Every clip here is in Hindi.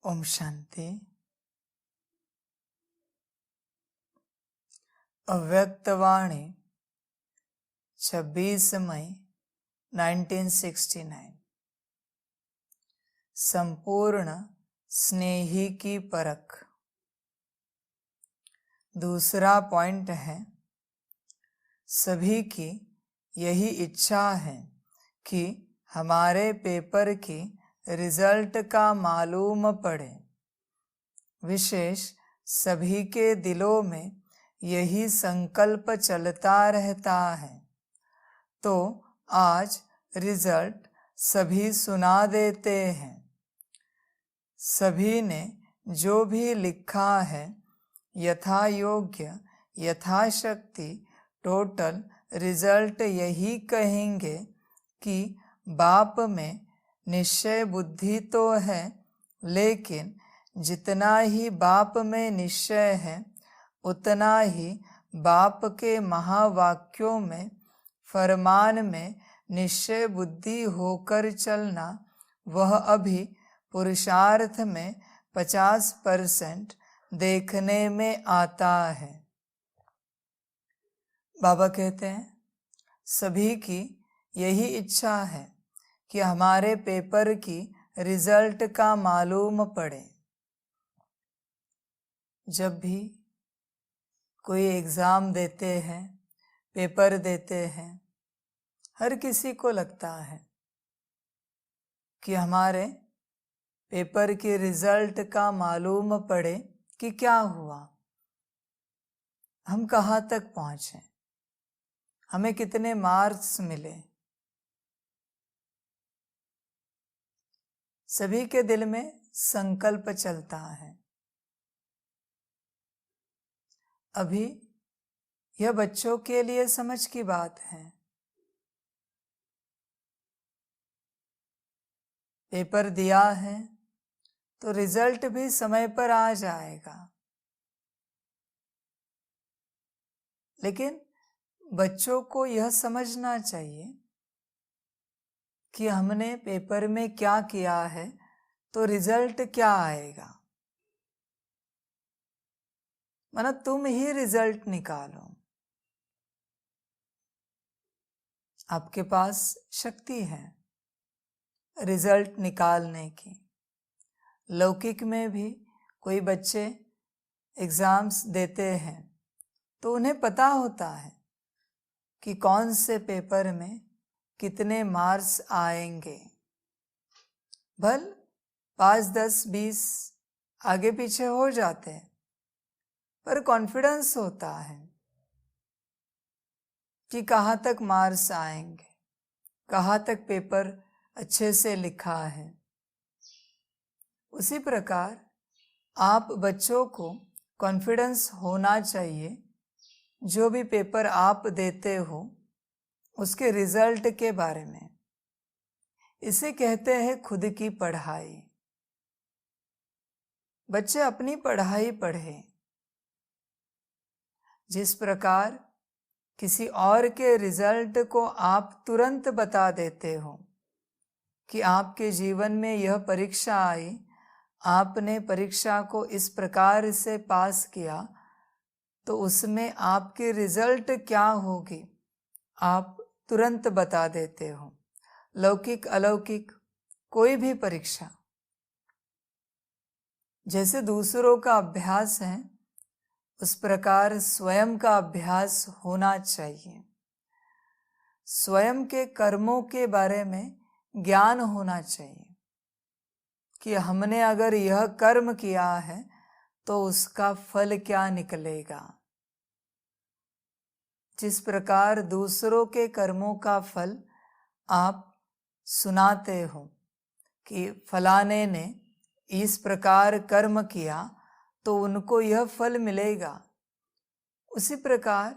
ओम शांति। अव्यक्तवाणी 26 मई 1969। संपूर्ण स्नेही की परख। दूसरा पॉइंट है, सभी की यही इच्छा है कि हमारे पेपर की रिजल्ट का मालूम पड़े। विशेष सभी के दिलों में यही संकल्प चलता रहता है। तो आज रिजल्ट सभी सुना देते हैं। सभी ने जो भी लिखा है यथा योग्य यथाशक्ति टोटल रिजल्ट यही कहेंगे कि बाप में निश्चय बुद्धि तो है, लेकिन जितना ही बाप में निश्चय है उतना ही बाप के महावाक्यों में फरमान में निश्चय बुद्धि होकर चलना, वह अभी पुरुषार्थ में 50% देखने में आता है। बाबा कहते हैं, सभी की यही इच्छा है कि हमारे पेपर की रिजल्ट का मालूम पड़े। जब भी कोई एग्ज़ाम देते हैं, पेपर देते हैं, हर किसी को लगता है कि हमारे पेपर के रिजल्ट का मालूम पड़े कि क्या हुआ, हम कहाँ तक पहुँचे, हमें कितने मार्क्स मिले। सभी के दिल में संकल्प चलता है। अभी यह बच्चों के लिए समझ की बात है। पेपर दिया है तो रिजल्ट भी समय पर आ जाएगा, लेकिन बच्चों को यह समझना चाहिए कि हमने पेपर में क्या किया है तो रिजल्ट क्या आएगा। माना तुम ही रिजल्ट निकालो। आपके पास शक्ति है रिजल्ट निकालने की। लौकिक में भी कोई बच्चे एग्ज़ाम्स देते हैं तो उन्हें पता होता है कि कौन से पेपर में कितने मार्क्स आएंगे। भल 5, 10, 20 आगे पीछे हो जाते हैं, पर कॉन्फिडेंस होता है कि कहाँ तक मार्क्स आएंगे, कहाँ तक पेपर अच्छे से लिखा है। उसी प्रकार आप बच्चों को कॉन्फिडेंस होना चाहिए, जो भी पेपर आप देते हो उसके रिजल्ट के बारे में। इसे कहते हैं खुद की पढ़ाई। बच्चे अपनी पढ़ाई पढ़े। जिस प्रकार किसी और के रिजल्ट को आप तुरंत बता देते हो कि आपके जीवन में यह परीक्षा आई, आपने परीक्षा को इस प्रकार से पास किया, तो उसमें आपकी रिजल्ट क्या होगी आप तुरंत बता देते हो। लौकिक अलौकिक कोई भी परीक्षा, जैसे दूसरों का अभ्यास है उस प्रकार स्वयं का अभ्यास होना चाहिए। स्वयं के कर्मों के बारे में ज्ञान होना चाहिए कि हमने अगर यह कर्म किया है तो उसका फल क्या निकलेगा। जिस प्रकार दूसरों के कर्मों का फल आप सुनाते हो कि फलाने ने इस प्रकार कर्म किया तो उनको यह फल मिलेगा, उसी प्रकार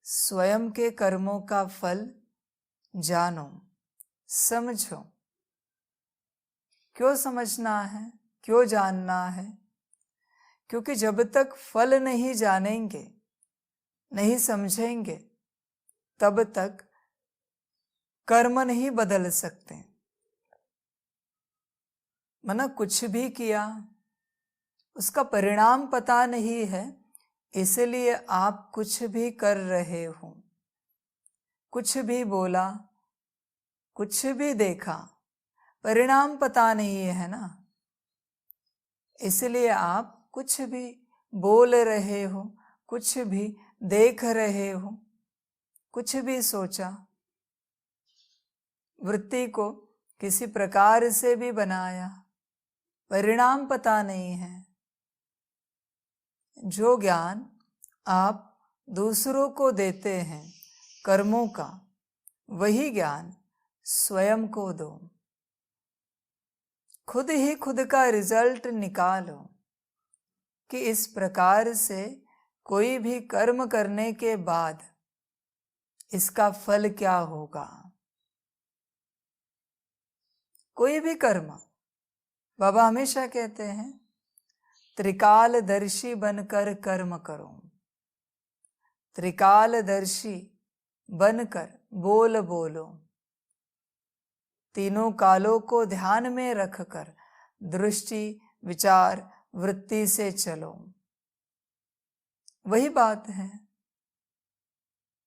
स्वयं के कर्मों का फल जानो, समझो। क्यों समझना है, क्यों जानना है? क्योंकि जब तक फल नहीं जानेंगे, नहीं समझेंगे, तब तक कर्म नहीं बदल सकते। मना कुछ भी किया, उसका परिणाम पता नहीं है, इसलिए आप कुछ भी कर रहे हो, कुछ भी बोला, कुछ भी देखा, परिणाम पता नहीं है ना, इसलिए आप कुछ भी बोल रहे हो, कुछ भी देख रहे हो, कुछ भी सोचा, वृत्ति को किसी प्रकार से भी बनाया, परिणाम पता नहीं है। जो ज्ञान आप दूसरों को देते हैं कर्मों का, वही ज्ञान स्वयं को दो। खुद ही खुद का रिजल्ट निकालो कि इस प्रकार से कोई भी कर्म करने के बाद इसका फल क्या होगा। कोई भी कर्म, बाबा हमेशा कहते हैं त्रिकालदर्शी बनकर कर्म करो, त्रिकालदर्शी बनकर बोल बोलो, तीनों कालों को ध्यान में रखकर दृष्टि, विचार, वृत्ति से चलो। वही बात है,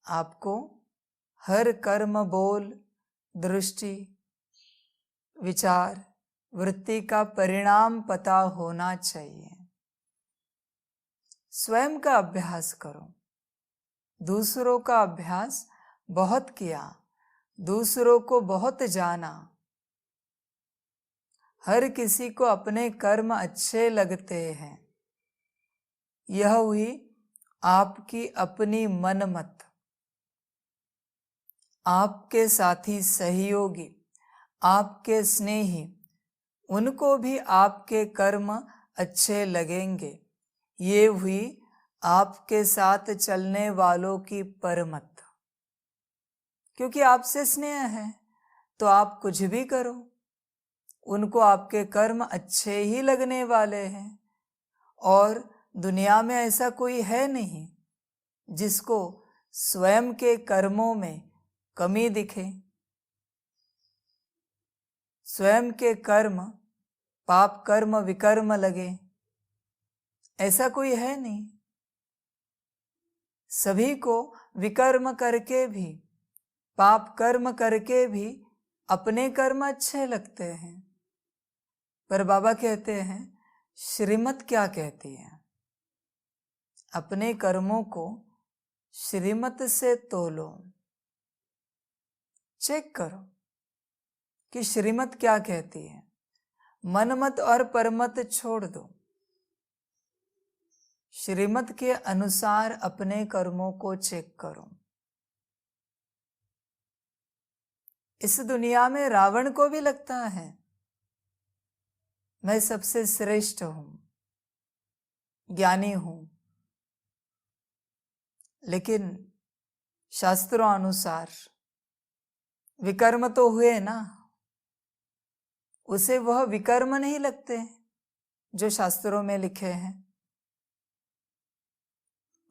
आपको हर कर्म, बोल, दृष्टि, विचार, वृत्ति का परिणाम पता होना चाहिए। स्वयं का अभ्यास करो। दूसरों का अभ्यास बहुत किया, दूसरों को बहुत जाना, हर किसी को अपने कर्म अच्छे लगते हैं, यह हुई आपकी अपनी मनमत। आपके साथी सहयोगी, आपके स्नेही, उनको भी आपके कर्म अच्छे लगेंगे, ये हुई आपके साथ चलने वालों की परमत। क्योंकि आपसे स्नेह है तो आप कुछ भी करो, उनको आपके कर्म अच्छे ही लगने वाले हैं। और दुनिया में ऐसा कोई है नहीं जिसको स्वयं के कर्मों में कमी दिखे। स्वयं के कर्म पाप कर्म विकर्म लगे, ऐसा कोई है नहीं। सभी को विकर्म करके भी, पाप कर्म करके भी अपने कर्म अच्छे लगते हैं। पर बाबा कहते हैं श्रीमत क्या कहती है, अपने कर्मों को श्रीमत से तोलो, चेक करो कि श्रीमत क्या कहती है। मनमत और परमत छोड़ दो, श्रीमत के अनुसार अपने कर्मों को चेक करो। इस दुनिया में रावण को भी लगता है मैं सबसे श्रेष्ठ हूं, ज्ञानी हूं, लेकिन शास्त्रों अनुसार विकर्म तो हुए ना, उसे वह विकर्म नहीं लगते जो शास्त्रों में लिखे हैं।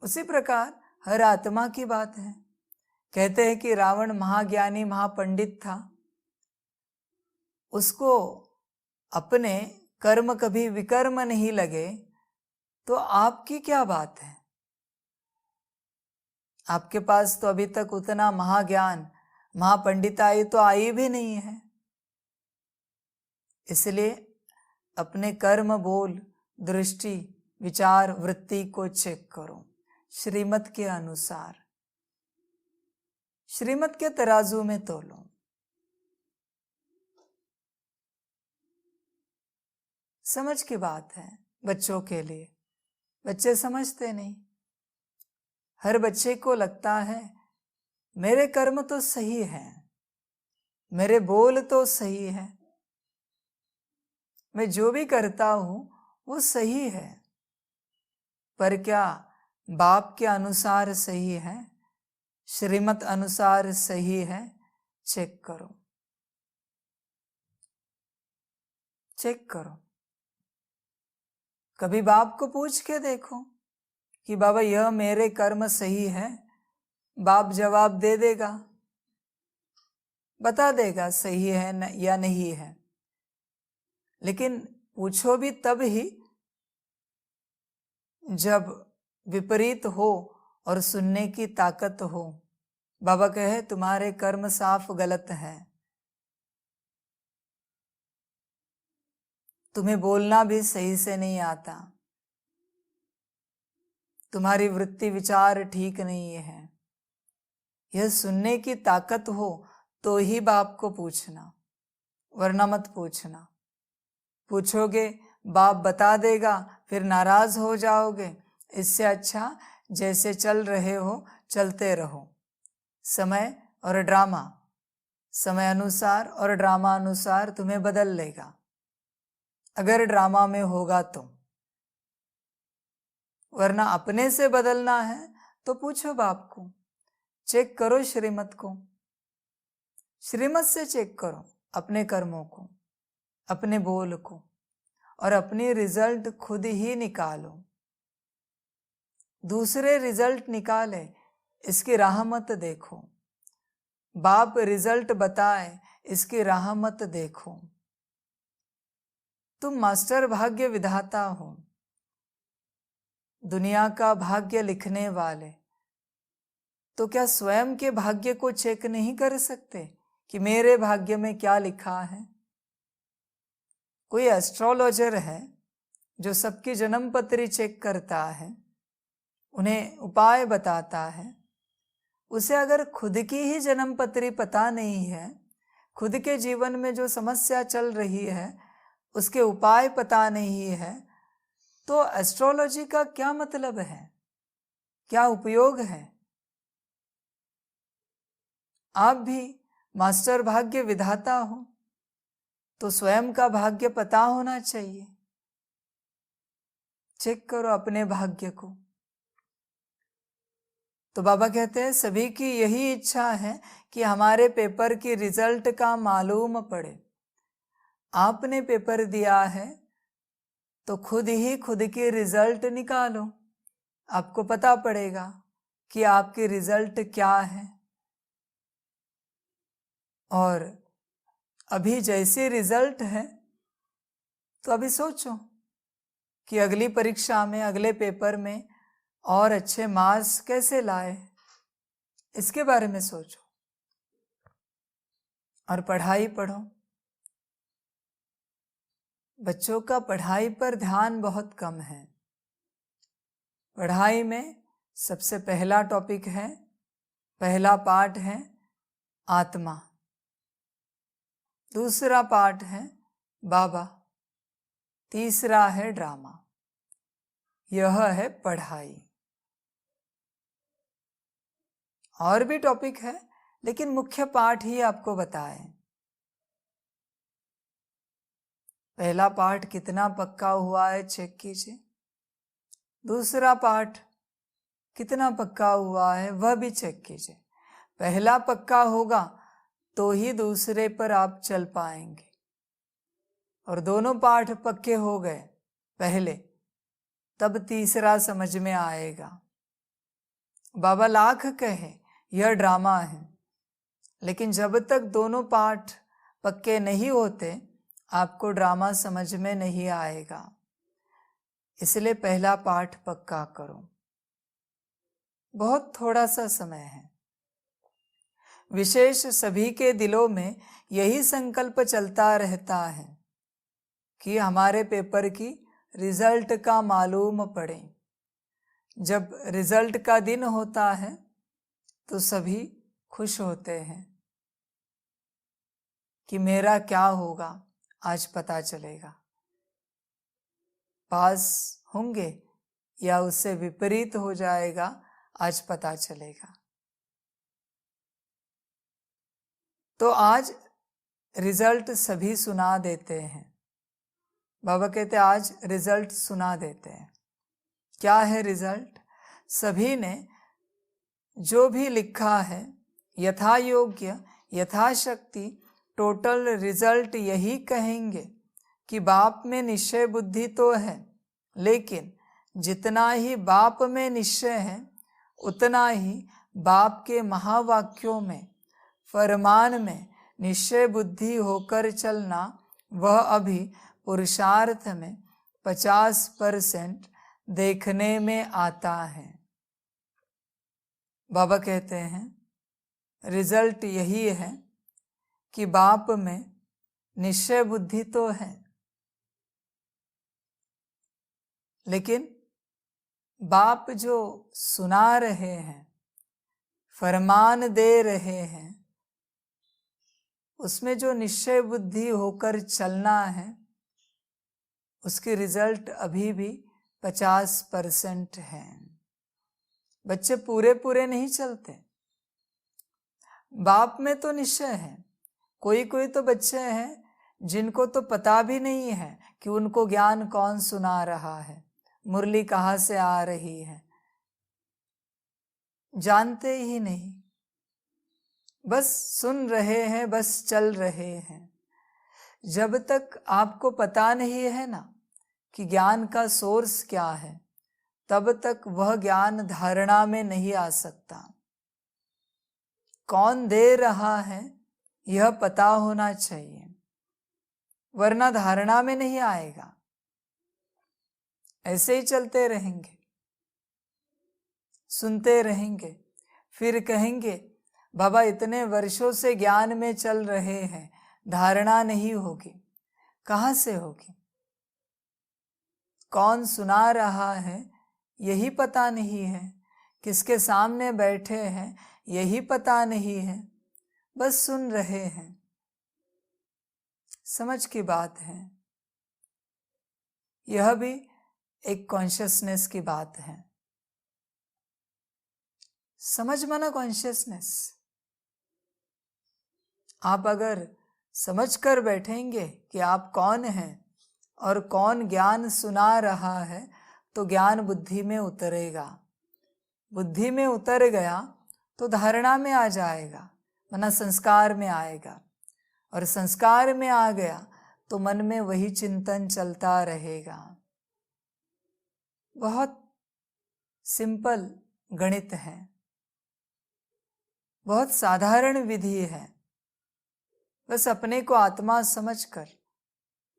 उसी प्रकार हर आत्मा की बात है। कहते हैं कि रावण महाज्ञानी महापंडित था, उसको अपने कर्म कभी विकर्म नहीं लगे, तो आपकी क्या बात है। आपके पास तो अभी तक उतना महाज्ञान महापंडिताई तो आई भी नहीं है। इसलिए अपने कर्म, बोल, दृष्टि, विचार, वृत्ति को चेक करो श्रीमत के अनुसार, श्रीमत के तराजू में तोलो। समझ की बात है बच्चों के लिए, बच्चे समझते नहीं। हर बच्चे को लगता है मेरे कर्म तो सही है, मेरे बोल तो सही है, मैं जो भी करता हूं वो सही है। पर क्या बाप के अनुसार सही है, श्रीमत अनुसार सही है? चेक करो, चेक करो। कभी बाप को पूछ के देखो कि बाबा यह मेरे कर्म सही है। बाप जवाब दे देगा, बता देगा सही है या नहीं है। लेकिन पूछो भी तब ही जब विपरीत हो और सुनने की ताकत हो। बाबा कहे तुम्हारे कर्म साफ गलत हैं, तुम्हें बोलना भी सही से नहीं आता, तुम्हारी वृत्ति विचार ठीक नहीं है। यह सुनने की ताकत हो तो ही बाप को पूछना, वरना मत पूछना। पूछोगे बाप बता देगा, फिर नाराज हो जाओगे। इससे अच्छा जैसे चल रहे हो चलते रहो। समय और ड्रामा, समय अनुसार और ड्रामा अनुसार तुम्हें बदल लेगा, अगर ड्रामा में होगा तो। वरना अपने से बदलना है तो पूछो बाप को, चेक करो श्रीमत को, श्रीमत से चेक करो अपने कर्मों को, अपने बोल को, और अपनी रिजल्ट खुद ही निकालो। दूसरे रिजल्ट निकाले, इसकी राह मत देखो। बाप रिजल्ट बताए, इसकी राह मत देखो। तुम मास्टर भाग्य विधाता हो, दुनिया का भाग्य लिखने वाले, तो क्या स्वयं के भाग्य को चेक नहीं कर सकते कि मेरे भाग्य में क्या लिखा है? कोई एस्ट्रोलॉजर है जो सबकी जन्म पत्री चेक करता है, उन्हें उपाय बताता है। उसे अगर खुद की ही जन्म पत्री पता नहीं है, खुद के जीवन में जो समस्या चल रही है उसके उपाय पता नहीं है, तो एस्ट्रोलॉजी का क्या मतलब है, क्या उपयोग है? आप भी मास्टर भाग्य विधाता हो तो स्वयं का भाग्य पता होना चाहिए। चेक करो अपने भाग्य को। तो बाबा कहते हैं सभी की यही इच्छा है कि हमारे पेपर की रिजल्ट का मालूम पड़े। आपने पेपर दिया है तो खुद ही खुद की रिजल्ट निकालो, आपको पता पड़ेगा कि आपकी रिजल्ट क्या है। और अभी जैसी रिजल्ट है तो अभी सोचो कि अगली परीक्षा में, अगले पेपर में और अच्छे मार्क्स कैसे लाए, इसके बारे में सोचो। और पढ़ाई पढ़ो। बच्चों का पढ़ाई पर ध्यान बहुत कम है। पढ़ाई में सबसे पहला टॉपिक है, पहला पार्ट है आत्मा, दूसरा पार्ट है बाबा, तीसरा है ड्रामा। यह है पढ़ाई। और भी टॉपिक है लेकिन मुख्य पार्ट ही आपको बताए। पहला पार्ट कितना पक्का हुआ है चेक कीजिए, दूसरा पार्ट कितना पक्का हुआ है वह भी चेक कीजिए। पहला पक्का होगा तो ही दूसरे पर आप चल पाएंगे, और दोनों पाठ पक्के हो गए पहले, तब तीसरा समझ में आएगा। बाबा लाख कहे यह ड्रामा है, लेकिन जब तक दोनों पाठ पक्के नहीं होते आपको ड्रामा समझ में नहीं आएगा। इसलिए पहला पाठ पक्का करो। बहुत थोड़ा सा समय है। विशेष सभी के दिलों में यही संकल्प चलता रहता है कि हमारे पेपर की रिजल्ट का मालूम पड़े। जब रिजल्ट का दिन होता है तो सभी खुश होते हैं कि मेरा क्या होगा, आज पता चलेगा। पास होंगे या उससे विपरीत हो जाएगा, आज पता चलेगा। तो आज रिजल्ट सभी सुना देते हैं। बाबा कहते हैं आज रिजल्ट सुना देते हैं। क्या है रिजल्ट? सभी ने जो भी लिखा है यथा योग्य यथाशक्ति टोटल रिजल्ट यही कहेंगे कि बाप में निश्चय बुद्धि तो है, लेकिन जितना ही बाप में निश्चय है उतना ही बाप के महावाक्यों में, फरमान में निश्चय बुद्धि होकर चलना, वह अभी पुरुषार्थ में 50% देखने में आता है। बाबा कहते हैं रिजल्ट यही है कि बाप में निश्चय बुद्धि तो है, लेकिन बाप जो सुना रहे हैं, फरमान दे रहे हैं, उसमें जो निश्चय बुद्धि होकर चलना है, उसकी रिजल्ट अभी भी 50% है। बच्चे पूरे पूरे नहीं चलते। बाप में तो निश्चय है। कोई कोई तो बच्चे हैं जिनको तो पता भी नहीं है कि उनको ज्ञान कौन सुना रहा है, मुरली कहाँ से आ रही है, जानते ही नहीं, बस सुन रहे हैं, बस चल रहे हैं। जब तक आपको पता नहीं है ना कि ज्ञान का सोर्स क्या है, तब तक वह ज्ञान धारणा में नहीं आ सकता। कौन दे रहा है यह पता होना चाहिए, वरना धारणा में नहीं आएगा। ऐसे ही चलते रहेंगे, सुनते रहेंगे, फिर कहेंगे बाबा इतने वर्षों से ज्ञान में चल रहे हैं, धारणा नहीं होगी। कहाँ से होगी? कौन सुना रहा है यही पता नहीं है, किसके सामने बैठे हैं यही पता नहीं है, बस सुन रहे हैं। समझ की बात है। यह भी एक कॉन्शियसनेस की बात है। समझ माना कॉन्शियसनेस। आप अगर समझ कर बैठेंगे कि आप कौन हैं और कौन ज्ञान सुना रहा है, तो ज्ञान बुद्धि में उतरेगा। बुद्धि में उतर गया तो धारणा में आ जाएगा, वरना संस्कार में आएगा, और संस्कार में आ गया तो मन में वही चिंतन चलता रहेगा। बहुत सिंपल गणित है, बहुत साधारण विधि है। बस अपने को आत्मा समझकर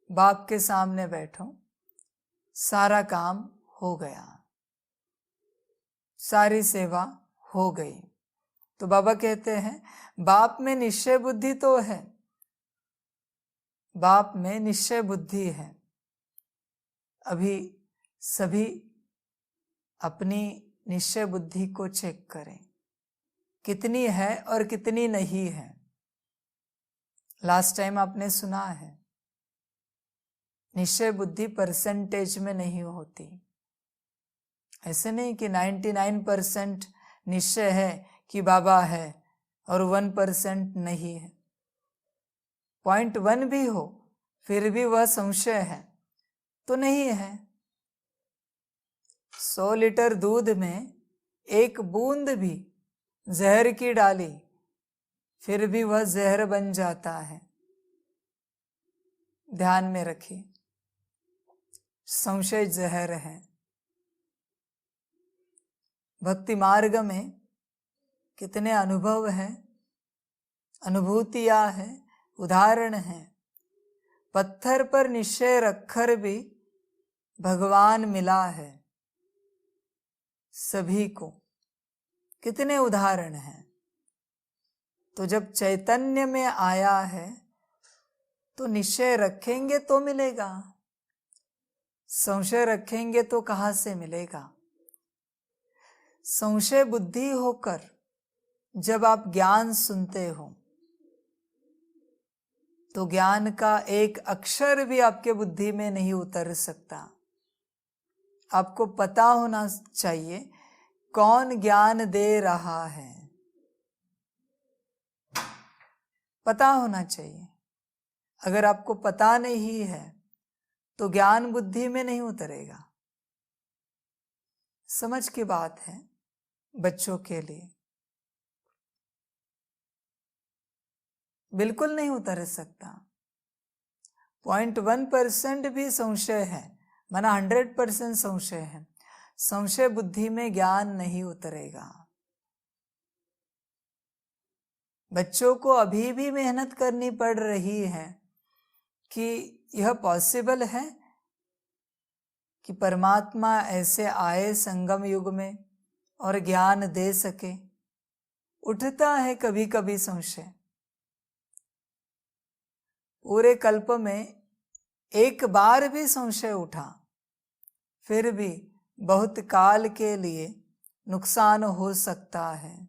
बाप के सामने बैठो, सारा काम हो गया, सारी सेवा हो गई। तो बाबा कहते हैं बाप में निश्चय बुद्धि तो है, बाप में निश्चय बुद्धि है। अभी सभी अपनी निश्चय बुद्धि को चेक करें, कितनी है और कितनी नहीं है। लास्ट टाइम आपने सुना है निश्चय बुद्धि परसेंटेज में नहीं होती। ऐसे नहीं कि 99% निश्चय है कि बाबा है और 1% नहीं है। 0.1 भी हो फिर भी वह संशय है तो नहीं है। 100 लीटर दूध में एक बूंद भी जहर की डाली फिर भी वह जहर बन जाता है। ध्यान में रखिए, संशय जहर है। भक्ति मार्ग में कितने अनुभव हैं, अनुभूतियां हैं, उदाहरण हैं। पत्थर पर निश्चय रखकर भी भगवान मिला है सभी को। कितने उदाहरण हैं। तो जब चैतन्य में आया है तो निश्चय रखेंगे तो मिलेगा, संशय रखेंगे तो कहाँ से मिलेगा। संशय बुद्धि होकर जब आप ज्ञान सुनते हो तो ज्ञान का एक अक्षर भी आपके बुद्धि में नहीं उतर सकता। आपको पता होना चाहिए कौन ज्ञान दे रहा है, पता होना चाहिए। अगर आपको पता नहीं है तो ज्ञान बुद्धि में नहीं उतरेगा। समझ की बात है बच्चों के लिए, बिल्कुल नहीं उतर सकता। 0.1% भी संशय है, माना 100% संशय है। संशय बुद्धि में ज्ञान नहीं उतरेगा। बच्चों को अभी भी मेहनत करनी पड़ रही है कि यह पॉसिबल है कि परमात्मा ऐसे आए संगम युग में और ज्ञान दे सके। उठता है कभी कभी संशय। पूरे कल्प में एक बार भी संशय उठा, फिर भी बहुत काल के लिए नुकसान हो सकता है।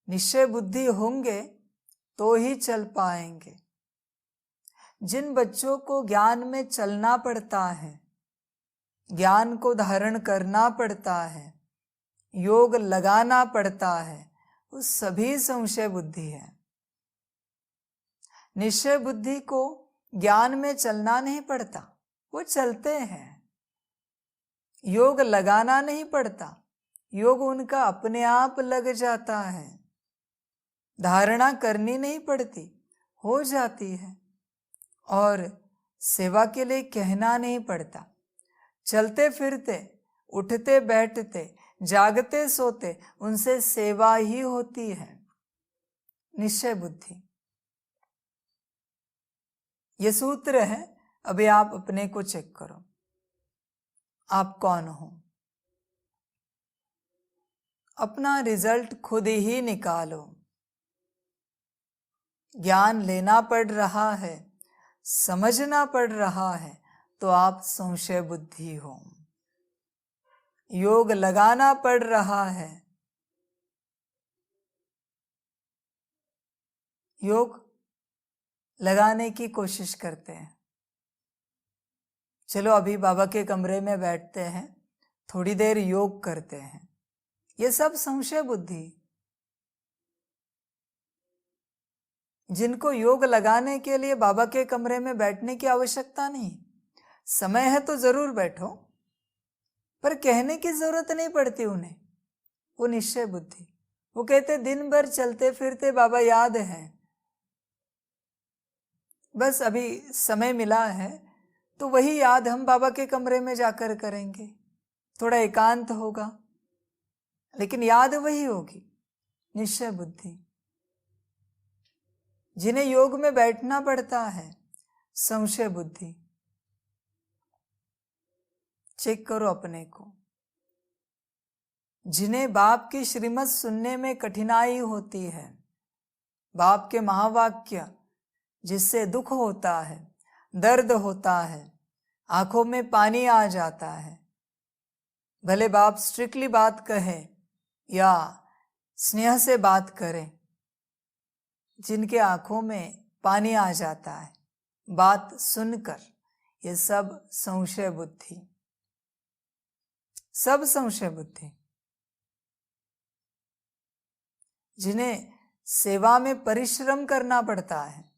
निश्चय बुद्धि होंगे तो ही चल पाएंगे। जिन बच्चों को ज्ञान में चलना पड़ता है, ज्ञान को धारण करना पड़ता है, योग लगाना पड़ता है, वो सभी संशय बुद्धि है। निश्चय बुद्धि को ज्ञान में चलना नहीं पड़ता, वो चलते हैं। योग लगाना नहीं पड़ता, योग उनका अपने आप लग जाता है। धारणा करनी नहीं पड़ती, हो जाती है। और सेवा के लिए कहना नहीं पड़ता। चलते फिरते, उठते बैठते, जागते सोते, उनसे सेवा ही होती है। निश्चय बुद्धि, ये सूत्र है। अभी आप अपने को चेक करो, आप कौन हो? अपना रिजल्ट खुद ही निकालो। ज्ञान लेना पड़ रहा है, समझना पड़ रहा है, तो आप संशय बुद्धि हो। योग लगाना पड़ रहा है, योग लगाने की कोशिश करते हैं। चलो अभी बाबा के कमरे में बैठते हैं, थोड़ी देर योग करते हैं। ये सब संशय बुद्धि। जिनको योग लगाने के लिए बाबा के कमरे में बैठने की आवश्यकता नहीं, समय है तो जरूर बैठो, पर कहने की जरूरत नहीं पड़ती उन्हें। वो निश्चय बुद्धि। वो कहते दिन भर चलते फिरते बाबा याद है, बस अभी समय मिला है तो वही याद हम बाबा के कमरे में जाकर करेंगे। थोड़ा एकांत होगा, लेकिन याद वही होगी। निश्चय बुद्धि। जिन्हें योग में बैठना पड़ता है, संशय बुद्धि। चेक करो अपने को। जिन्हें बाप की श्रीमत सुनने में कठिनाई होती है, बाप के महावाक्य जिससे दुख होता है, दर्द होता है, आंखों में पानी आ जाता है, भले बाप स्ट्रिक्टली बात कहे या स्नेह से बात करें, जिनके आंखों में पानी आ जाता है बात सुनकर, ये सब संशय बुद्धि, सब संशय बुद्धि। जिन्हें सेवा में परिश्रम करना पड़ता है,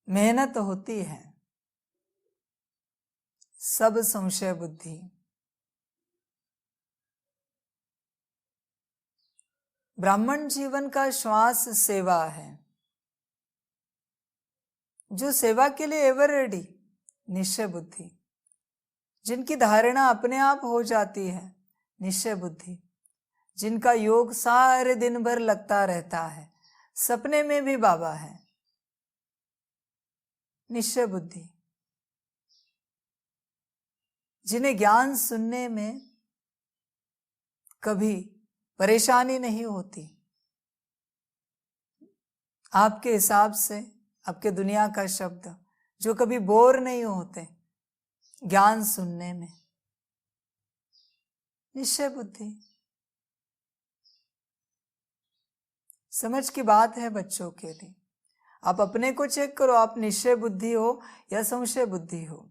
मेहनत होती है, सब संशय बुद्धि। ब्राह्मण जीवन का श्वास सेवा है। जो सेवा के लिए एवर रेडी, निश्चय बुद्धि। जिनकी धारणा अपने आप हो जाती है, निश्चय बुद्धि। जिनका योग सारे दिन भर लगता रहता है, सपने में भी बाबा है, निश्चय बुद्धि। जिन्हें ज्ञान सुनने में कभी परेशानी नहीं होती, आपके हिसाब से, आपके दुनिया का शब्द, जो कभी बोर नहीं होते ज्ञान सुनने में, निश्चय बुद्धि। समझ की बात है बच्चों के लिए। आप अपने को चेक करो, आप निश्चय बुद्धि हो या संशय बुद्धि हो।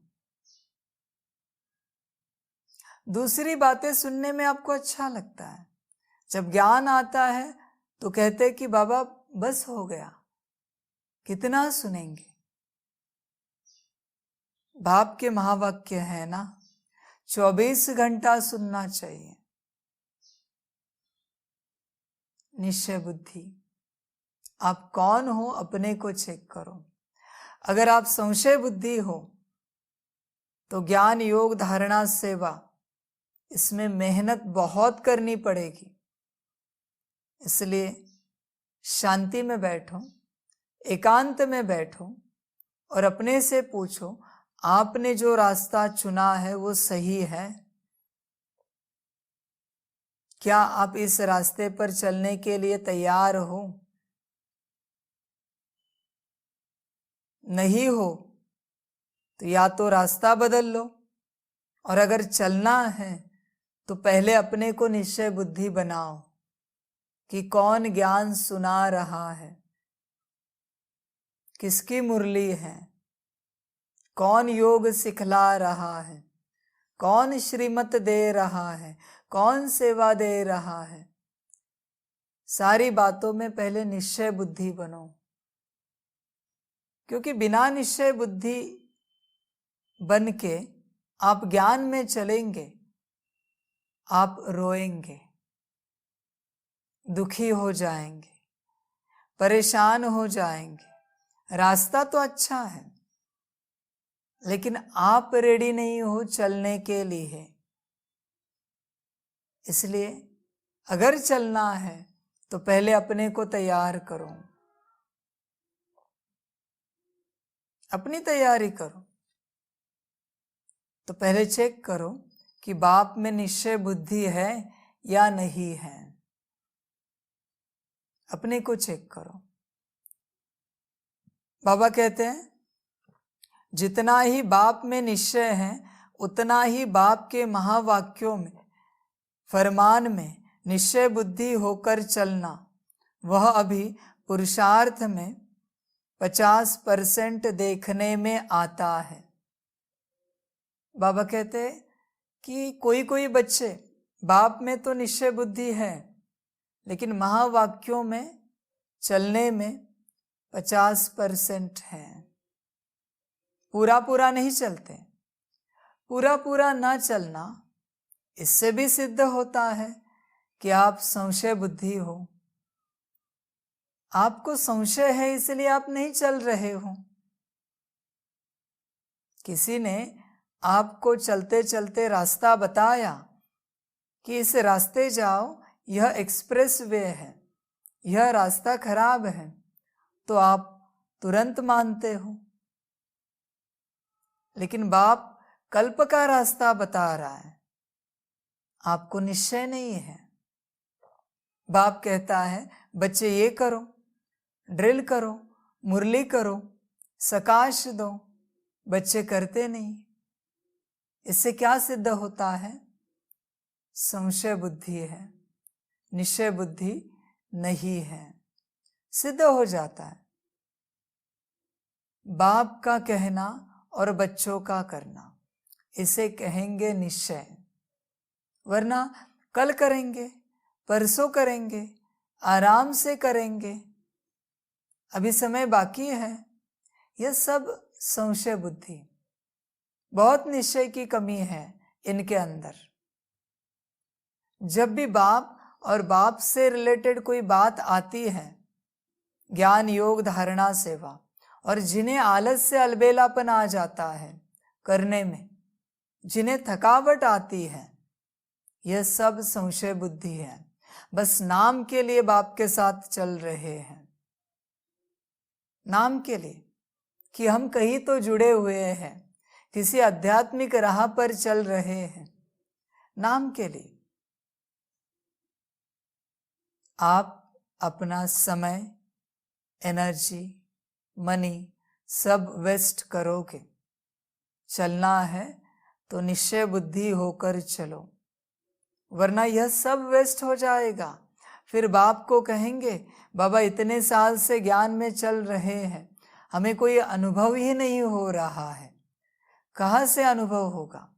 दूसरी बातें सुनने में आपको अच्छा लगता है। जब ज्ञान आता है तो कहते कि बाबा बस हो गया, कितना सुनेंगे। बाप के महावाक्य है ना, 24 घंटा सुनना चाहिए। निश्चय बुद्धि। आप कौन हो, अपने को चेक करो। अगर आप संशय बुद्धि हो तो ज्ञान योग धारणा सेवा, इसमें मेहनत बहुत करनी पड़ेगी। इसलिए शांति में बैठो, एकांत में बैठो और अपने से पूछो, आपने जो रास्ता चुना है वो सही है? क्या आप इस रास्ते पर चलने के लिए तैयार हो? नहीं हो तो या तो रास्ता बदल लो, और अगर चलना है तो पहले अपने को निश्चय बुद्धि बनाओ कि कौन ज्ञान सुना रहा है, किसकी मुरली है, कौन योग सिखला रहा है, कौन श्रीमत दे रहा है, कौन सेवा दे रहा है। सारी बातों में पहले निश्चय बुद्धि बनो, क्योंकि बिना निश्चय बुद्धि बन के आप ज्ञान में चलेंगे, आप रोएंगे, दुखी हो जाएंगे, परेशान हो जाएंगे। रास्ता तो अच्छा है, लेकिन आप रेडी नहीं हो चलने के लिए। इसलिए अगर चलना है तो पहले अपने को तैयार करो, अपनी तैयारी करो। तो पहले चेक करो कि बाप में निश्चय बुद्धि है या नहीं है। अपने को चेक करो। बाबा कहते हैं जितना ही बाप में निश्चय है उतना ही बाप के महावाक्यों में, फरमान में निश्चय बुद्धि होकर चलना, वह अभी पुरुषार्थ में 50% देखने में आता है। बाबा कहते हैं कि कोई कोई बच्चे बाप में तो निश्चय बुद्धि है, लेकिन महावाक्यों में चलने में 50% है। पूरा पूरा नहीं चलते। पूरा पूरा ना चलना, इससे भी सिद्ध होता है कि आप संशय बुद्धि हो। आपको संशय है इसलिए आप नहीं चल रहे हो। किसी ने आपको चलते चलते रास्ता बताया कि इस रास्ते जाओ, यह एक्सप्रेस वे है, यह रास्ता खराब है, तो आप तुरंत मानते हो। लेकिन बाप कल्प का रास्ता बता रहा है, आपको निश्चय नहीं है। बाप कहता है बच्चे ये करो, ड्रिल करो, मुरली करो, सकाश दो, बच्चे करते नहीं। इससे क्या सिद्ध होता है? संशय बुद्धि है, निश्चय बुद्धि नहीं है। सिद्ध हो जाता है बाप का कहना और बच्चों का करना, इसे कहेंगे निश्चय। वरना कल करेंगे, परसों करेंगे, आराम से करेंगे, अभी समय बाकी है, यह सब संशय बुद्धि। बहुत निश्चय की कमी है इनके अंदर। जब भी बाप और बाप से रिलेटेड कोई बात आती है, ज्ञान योग धारणा सेवा, और जिन्हें आलस से अलबेलापन आ जाता है करने में, जिन्हें थकावट आती है, यह सब संशय बुद्धि है। बस नाम के लिए बाप के साथ चल रहे हैं, नाम के लिए कि हम कहीं तो जुड़े हुए हैं, किसी आध्यात्मिक राह पर चल रहे हैं, नाम के लिए। आप अपना समय, एनर्जी, मनी सब वेस्ट करोगे। चलना है तो निश्चय बुद्धि होकर चलो, वरना यह सब वेस्ट हो जाएगा। फिर बाप को कहेंगे बाबा इतने साल से ज्ञान में चल रहे हैं, हमें कोई अनुभव ही नहीं हो रहा है। कहाँ से अनुभव होगा?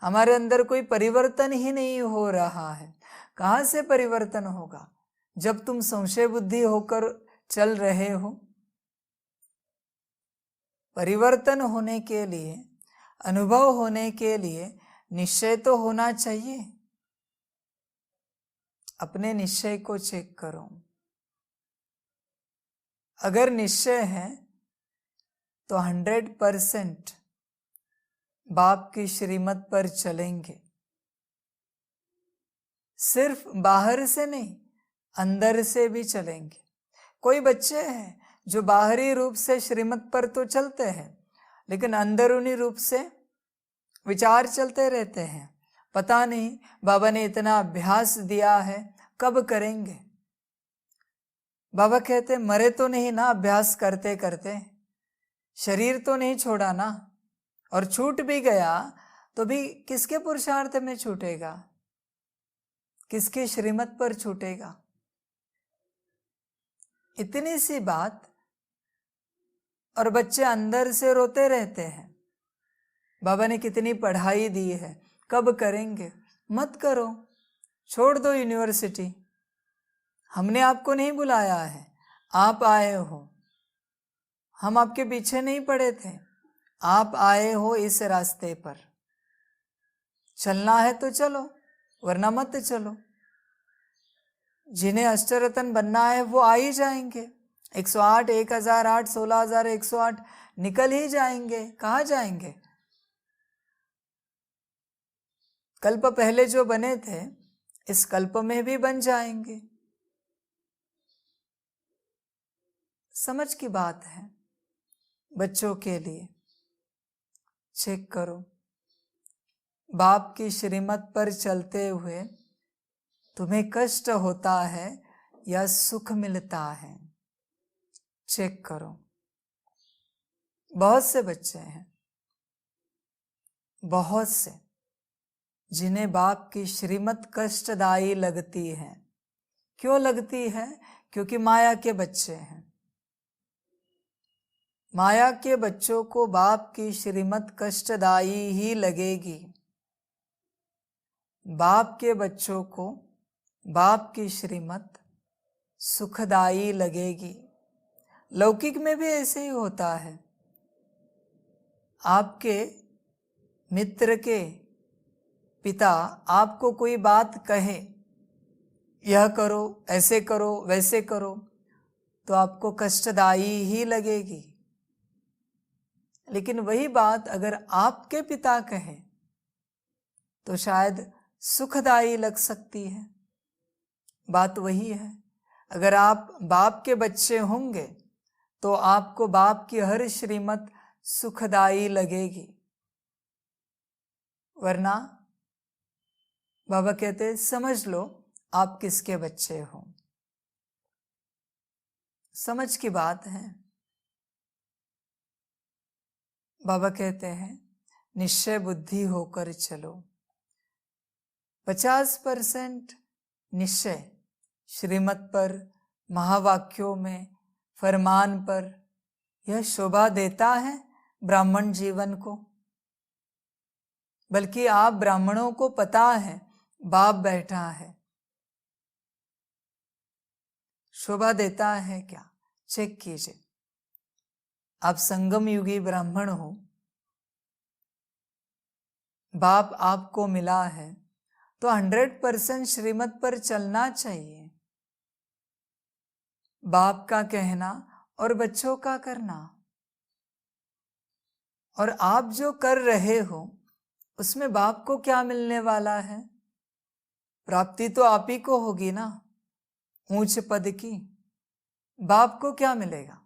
हमारे अंदर कोई परिवर्तन ही नहीं हो रहा है। कहाँ से परिवर्तन होगा जब तुम संशय बुद्धि होकर चल रहे हो? परिवर्तन होने के लिए, अनुभव होने के लिए निश्चय तो होना चाहिए। अपने निश्चय को चेक करो। अगर निश्चय है तो 100% बाप की श्रीमत पर चलेंगे। सिर्फ बाहर से नहीं, अंदर से भी चलेंगे। कोई बच्चे हैं जो बाहरी रूप से श्रीमत पर तो चलते हैं, लेकिन अंदरूनी रूप से विचार चलते रहते हैं, पता नहीं बाबा ने इतना अभ्यास दिया है, कब करेंगे। बाबा कहते मरे तो नहीं ना अभ्यास करते करते, शरीर तो नहीं छोड़ा ना, और छूट भी गया तो भी किसके पुरुषार्थ में छूटेगा, किसकी श्रीमत पर छूटेगा। इतनी सी बात, और बच्चे अंदर से रोते रहते हैं, बाबा ने कितनी पढ़ाई दी है, कब करेंगे। मत करो, छोड़ दो यूनिवर्सिटी, हमने आपको नहीं बुलाया है, आप आए हो, हम आपके पीछे नहीं पड़े थे, आप आए हो इस रास्ते पर, चलना है तो चलो वरना मत चलो। जिन्हें अष्टरत्न बनना है वो आ ही जाएंगे, 108, 1008, 16,000, 108 निकल ही जाएंगे। कहाँ जाएंगे? कल्प पहले जो बने थे इस कल्प में भी बन जाएंगे। समझ की बात है बच्चों के लिए। चेक करो, बाप की श्रीमत पर चलते हुए तुम्हें कष्ट होता है या सुख मिलता है? चेक करो। बहुत से बच्चे हैं, बहुत से, जिन्हें बाप की श्रीमत कष्टदायी लगती है। क्यों लगती है? क्योंकि माया के बच्चे हैं। माया के बच्चों को बाप की श्रीमत कष्टदायी ही लगेगी। बाप के बच्चों को बाप की श्रीमत सुखदायी लगेगी। लौकिक में भी ऐसे ही होता है। आपके मित्र के पिता आपको कोई बात कहे, यह करो, ऐसे करो, वैसे करो, तो आपको कष्टदायी ही लगेगी। लेकिन वही बात अगर आपके पिता कहे तो शायद सुखदायी लग सकती है। बात वही है। अगर आप बाप के बच्चे होंगे तो आपको बाप की हर श्रीमत सुखदायी लगेगी, वरना बाबा कहते समझ लो आप किसके बच्चे हो। समझ की बात है। बाबा कहते हैं निश्चय बुद्धि होकर चलो। 50% निश्चय श्रीमत पर, महावाक्यों में, फरमान पर, यह शोभा देता है ब्राह्मण जीवन को। बल्कि आप ब्राह्मणों को पता है बाप बैठा है। शोभा देता है क्या? चेक कीजिए। आप संगम युगी ब्राह्मण हो, बाप आपको मिला है तो 100% श्रीमत पर चलना चाहिए। बाप का कहना और बच्चों का करना। और आप जो कर रहे हो उसमें बाप को क्या मिलने वाला है? प्राप्ति तो आप ही को होगी ना, ऊंच पद की। बाप को क्या मिलेगा?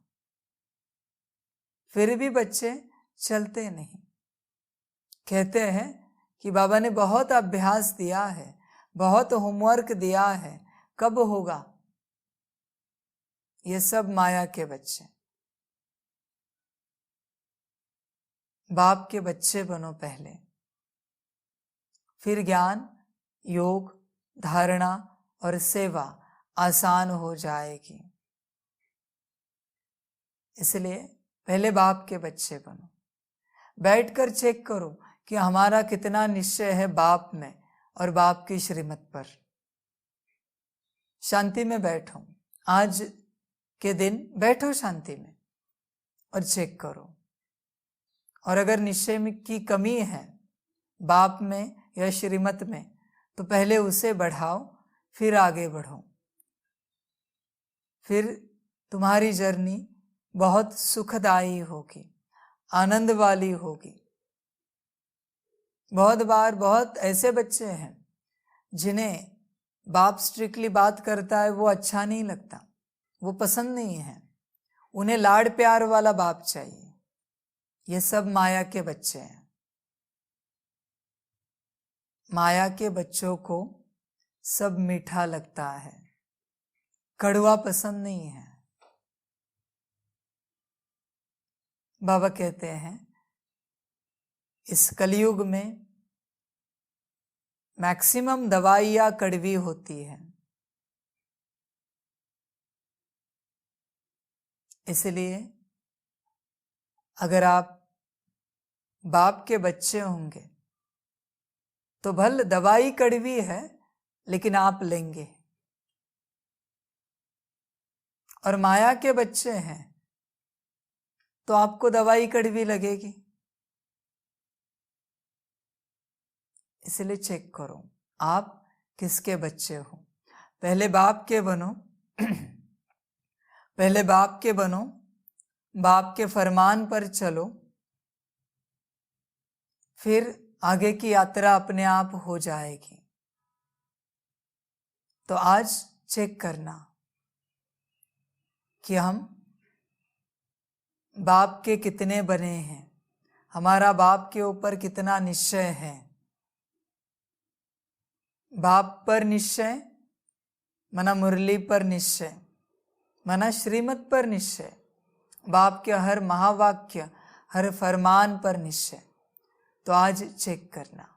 फिर भी बच्चे चलते नहीं। कहते हैं कि बाबा ने बहुत अभ्यास दिया है, बहुत होमवर्क दिया है, कब होगा? ये सब माया के बच्चे। बाप के बच्चे बनो पहले, फिर ज्ञान, योग, धारणा और सेवा आसान हो जाएगी। इसलिए पहले बाप के बच्चे बनो। बैठकर चेक करो कि हमारा कितना निश्चय है बाप में और बाप की श्रीमत पर। शांति में बैठो, आज के दिन बैठो शांति में और चेक करो। और अगर निश्चय में की कमी है बाप में या श्रीमत में, तो पहले उसे बढ़ाओ, फिर आगे बढ़ो। फिर तुम्हारी जर्नी बहुत सुखदायी होगी, आनंद वाली होगी। बहुत बार बहुत ऐसे बच्चे हैं जिन्हें बाप स्ट्रिक्टली बात करता है, वो अच्छा नहीं लगता, वो पसंद नहीं है। उन्हें लाड़ प्यार वाला बाप चाहिए। ये सब माया के बच्चे हैं। माया के बच्चों को सब मीठा लगता है, कड़वा पसंद नहीं है। बाबा कहते हैं इस कलयुग में मैक्सिमम दवाइयाँ कड़वी होती है, इसलिए अगर आप बाप के बच्चे होंगे तो भल दवाई कड़वी है लेकिन आप लेंगे, और माया के बच्चे हैं तो आपको दवाई कड़वी लगेगी। इसलिए चेक करो आप किसके बच्चे हो। पहले बाप के बनो पहले बाप के बनो, बाप के फरमान पर चलो, फिर आगे की यात्रा अपने आप हो जाएगी। तो आज चेक करना कि हम बाप के कितने बने हैं, हमारा बाप के ऊपर कितना निश्चय है। बाप पर निश्चय मना मुरली पर निश्चय, मना श्रीमत पर निश्चय, बाप के हर महावाक्य हर फरमान पर निश्चय। तो आज चेक करना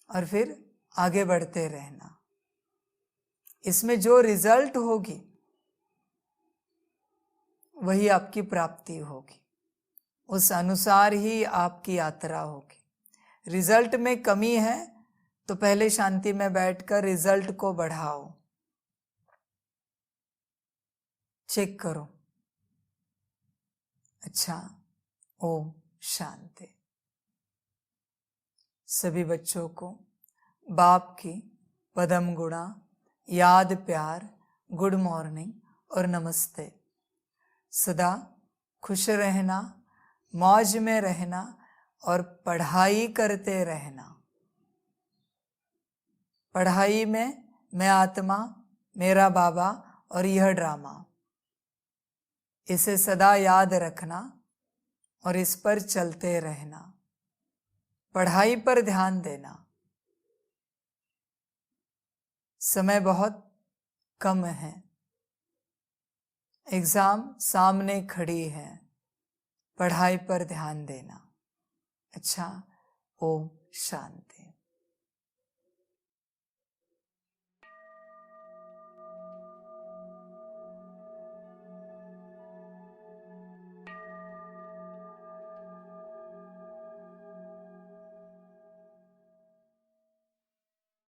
और फिर आगे बढ़ते रहना। इसमें जो रिजल्ट होगी वही आपकी प्राप्ति होगी, उस अनुसार ही आपकी यात्रा होगी। रिजल्ट में कमी है तो पहले शांति में बैठकर रिजल्ट को बढ़ाओ, चेक करो। अच्छा, ओम शांति। सभी बच्चों को बाप की पदम गुणा, याद, प्यार, गुड मॉर्निंग और नमस्ते। सदा खुश रहना, मौज में रहना और पढ़ाई करते रहना। पढ़ाई में मैं आत्मा, मेरा बाबा और यह ड्रामा, इसे सदा याद रखना और इस पर चलते रहना। पढ़ाई पर ध्यान देना। समय बहुत कम है, एग्जाम सामने खड़ी है, पढ़ाई पर ध्यान देना। अच्छा, ओम शांति।